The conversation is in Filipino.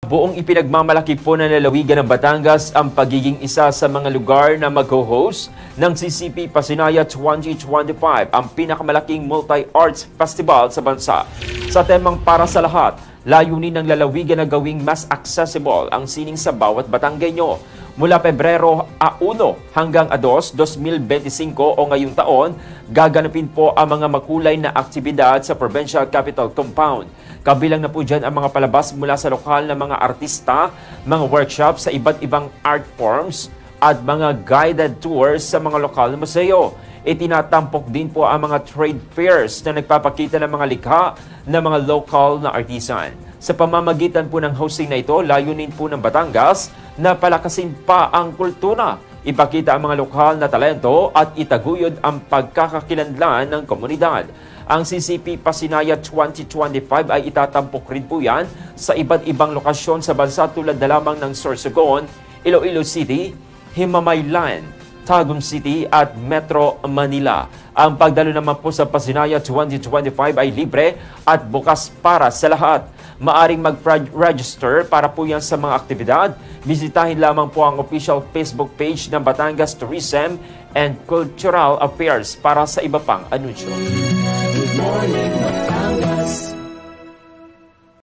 Buong ipinagmamalaki po ng lalawigan ng Batangas ang pagiging isa sa mga lugar na mag-host ng CCP Pasinaya 2025, ang pinakamalaking multi-arts festival sa bansa. Sa temang para sa lahat, layunin ng lalawigan na gawing mas accessible ang sining sa bawat Batanggenyo. Mula Pebrero 1 hanggang 2, 2025 o ngayong taon, gaganapin po ang mga makulay na aktibidad sa Provincial Capitol Compound. Kabilang na po dyan ang mga palabas mula sa lokal na mga artista, mga workshops sa iba't ibang art forms at mga guided tours sa mga lokal na museo. Itinatampok din po ang mga trade fairs na nagpapakita ng mga likha ng mga local na artisan. Sa pamamagitan po ng hosting na ito, layunin po ng Batangas na palakasin pa ang kultura, ipakita ang mga lokal na talento at itaguyod ang pagkakakilanlan ng komunidad. Ang CCP Pasinaya 2025 ay itatampok rin po yan sa iba't ibang lokasyon sa bansa tulad na lamang ng Sorsogon, Iloilo City, Himamaylan, Tagum City at Metro Manila. Ang pagdalo naman po sa Pasinaya 2025 ay libre at bukas para sa lahat. Maaring mag-register para po yan sa mga aktibidad. Bisitahin lamang po ang official Facebook page ng Batangas Tourism and Cultural Affairs para sa iba pang anunsyo. Good morning, Batangas.